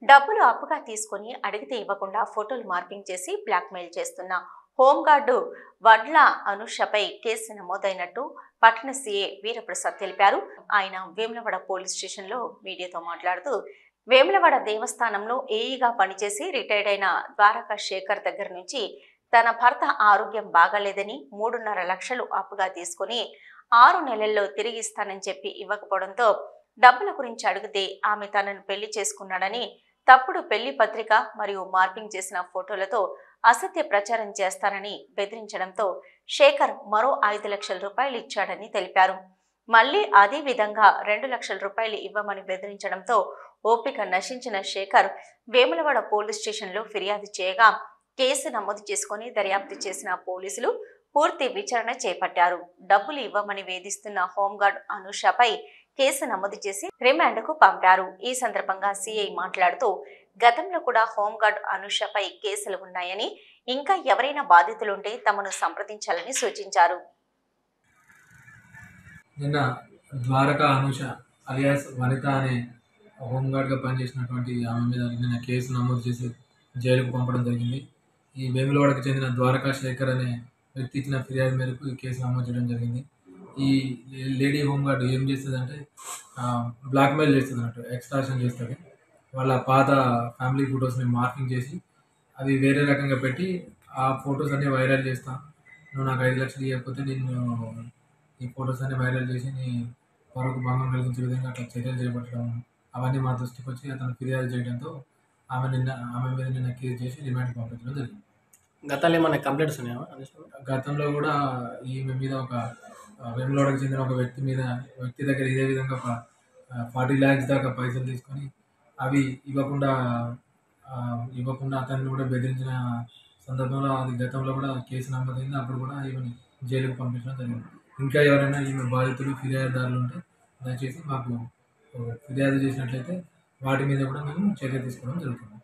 డబ్బులు అప్పుగా తీసుకుని అడిగితే ఇవ్వకుండా ఫోటోలు మార్పింగ్ చేసి బ్లాక్మెయిల్ చేస్తున్న హోంగార్డు వడ్ల అనుషపై కేసు నమోదైనట్టు పట్టణ సీఏ వీరప్రసాద్ తెలిపారు. ఆయన వేములవాడ పోలీస్ స్టేషన్లో మీడియాతో మాట్లాడుతూ, వేములవాడ దేవస్థానంలో ఏఈగా పనిచేసి రిటైర్డ్ అయిన ద్వారకా శేఖర్ దగ్గర నుంచి తన భర్త ఆరోగ్యం బాగాలేదని 3.5 లక్షలు అప్పుగా తీసుకుని 6 నెలల్లో తిరిగిస్తానని చెప్పి ఇవ్వకపోవడంతో డబ్బుల గురించి అడిగితే ఆమె తనను పెళ్లి చేసుకున్నాడని తప్పుడు పెళ్లి పత్రిక మరియు మార్పింగ్ చేసిన ఫోటోలతో అసత్య ప్రచారం చేస్తానని బెదిరించడంతో శేఖర్ మరో 5 లక్షల రూపాయలు ఇచ్చాడని తెలిపారు. మళ్లీ అదే విధంగా 2 లక్షల రూపాయలు ఇవ్వమని బెదిరించడంతో ఓపిక నశించిన శేఖర్ వేములవాడ పోలీస్ స్టేషన్లో ఫిర్యాదు చేయగా కేసు నమోదు చేసుకుని దర్యాప్తు చేసిన పోలీసులు పూర్తి విచారణ చేపట్టారు. డబ్బులు ఇవ్వమని వేధిస్తున్న హోంగార్డ్ అనుషపై కేసు నమోదు చేసి రిమాండ్కు పంపారు. ఈ సందర్భంగా సీఐ మాట్లాడుతూ, గతంలో కూడా హోంగార్డ్ అనుషపై కేసులు ఉన్నాయని, ఇంకా ఎవరైనా బాధితులుంటే తమను సంప్రదించాలని సూచించారు. నిన్న ద్వారకా అనుష అలియాస్ వనిత అనే హోంగార్డ్గా పనిచేసినటువంటి ఆమె మీద నిన్న కేసు నమోదు చేసి జైలుకు పంపడం జరిగింది. ఈ వేములవాడకు చెందిన ద్వారకా శేఖర్ అనే వ్యక్తి ఇచ్చిన ఫిర్యాదు మేరకు ఈ కేసు నమోదు చేయడం జరిగింది. ఈ లేడీ హోంగార్డ్ ఏం చేస్తుందంటే బ్లాక్మెయిల్ చేస్తుంది అన్నట్టు, ఎక్స్ట్రాక్షన్ చేస్తుంది. వాళ్ళ పాత ఫ్యామిలీ ఫొటోస్ని మార్కింగ్ చేసి అవి వేరే రకంగా పెట్టి ఆ ఫొటోస్ అన్నీ వైరల్ చేస్తా, నువ్వు నాకు 5 లక్షలు ఇవ్వకపోతే నేను ఈ ఫొటోస్ అన్ని వైరల్ చేసి నీ పరువుకు భంగం కలిగించే విధంగా అట్లా చర్యలు చేపట్టడం, అవన్నీ మా దృష్టికి వచ్చి అతను ఫిర్యాదు చేయడంతో ఆమె మీద నిన్న కేసు చేసి రిమాండ్కి పంపించడం జరిగింది. గతంలో ఏమైనా కంప్లైంట్స్ ఉన్నాయా? గతంలో కూడా ఈమె మీద ఒక వేములవాడకు చెందిన ఒక వ్యక్తి దగ్గర ఇదే విధంగా ఒక 40 lakhs దాకా పైసలు తీసుకొని అవి ఇవ్వకుండా అతన్ని కూడా బెదిరించిన సందర్భంలో అది గతంలో కూడా కేసు నమోదైంది. అప్పుడు కూడా ఈమెని జైలుకు పంపించడం జరిగింది. ఇంకా ఎవరైనా ఈమె బాధితులు ఫిర్యాదుదారులు ఉంటే దయచేసి మాకు ఫిర్యాదు చేసినట్లయితే వాటి మీద కూడా మేము చర్య తీసుకోవడం జరుగుతుంది.